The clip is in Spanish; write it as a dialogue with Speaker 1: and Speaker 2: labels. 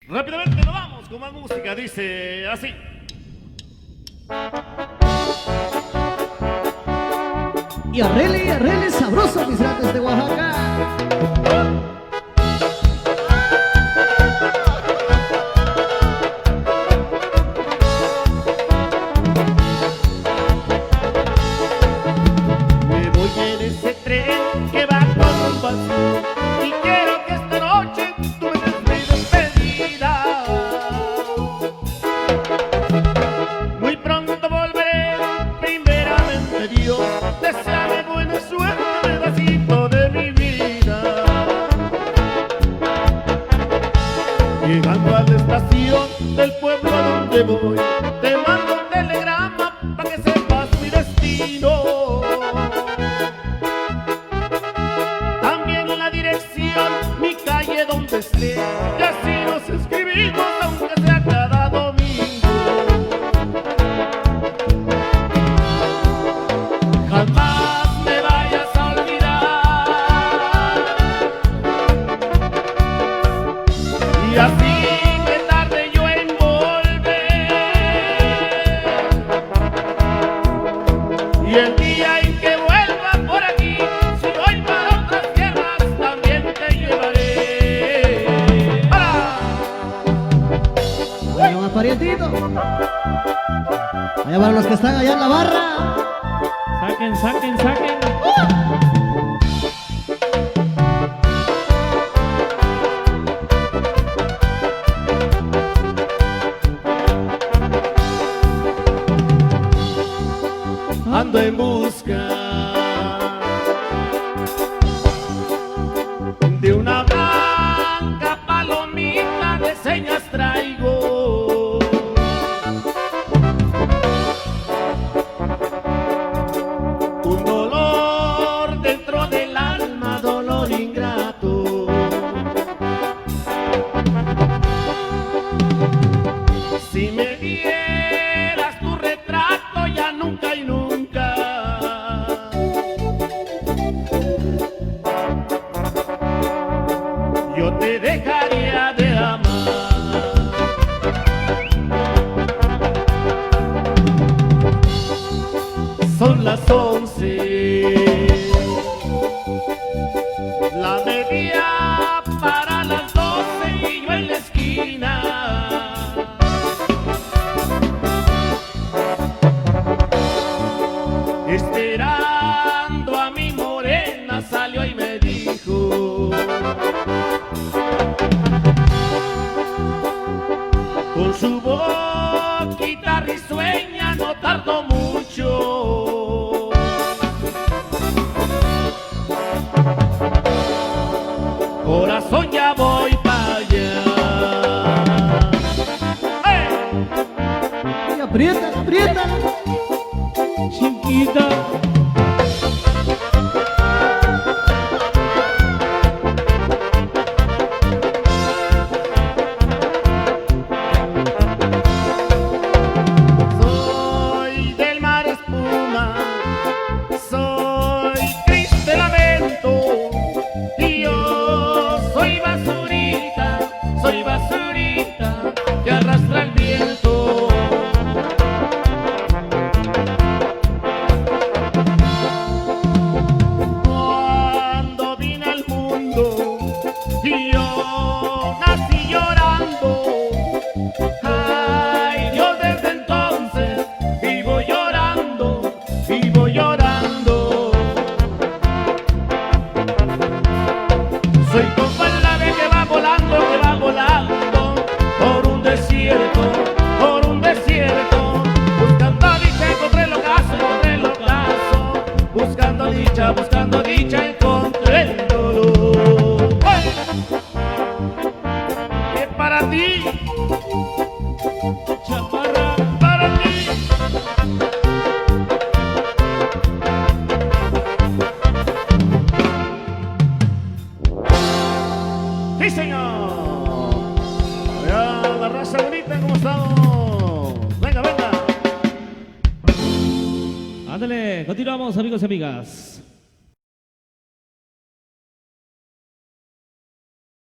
Speaker 1: Rápidamente nos vamos con más música, dice así.
Speaker 2: Y arrele sabroso, mis grandes de Oaxaca.
Speaker 1: Me voy en ese tren que va con rumbo al sur y quiero que esta noche tú me des mi despedida. Muy pronto volveré, primeramente Dios, deséame buena suerte, pedacito de mi vida. Llegando a la estación del pueblo a donde voy, te mando un telegrama para que sepas mi destino. También la dirección, mi calle donde esté, y así nos escribimos aunque sea cada domingo. Jamás me vayas a olvidar, y así me tarde yo en volver, y el día en que vuelva por aquí, si voy para otras tierras también te llevaré. ¡Para!
Speaker 2: Allá va, parientito. Allá van los que están allá en la barra.
Speaker 3: Saquen, saquen, saquen.
Speaker 1: Ando en busca de una blanca palomita, de señas traigo. Un dolor dentro del alma, dolor ingrato. Si me dieras tu retrato ya nunca y nunca, yo te dejaría de amar. Son las 11, la media para las 12 y yo en la esquina. Esperando a mi morena, salió y me dijo, con su boquita risueña, no tardó mucho. Corazón, ya voy para allá. ¡Hey!
Speaker 2: Y aprieta, aprieta.
Speaker 3: Chiquita.
Speaker 1: Soy del mar espuma, soy triste lamento, y yo soy basurita que arrastra el viento. Cuando vine al mundo y yo nací llorando, ay Dios, desde entonces vivo llorando, vivo llorando. Soy como el ave que va volando por un desierto, buscando dicha, encontré el ocaso, buscando dicha, encontré el dolor. ¡Ay! Es para ti, chaparra, para ti. ¡Sí, señor! Vea la raza bonita, ¿cómo estamos? Venga, venga.
Speaker 3: Ándale, continuamos, amigos y amigas.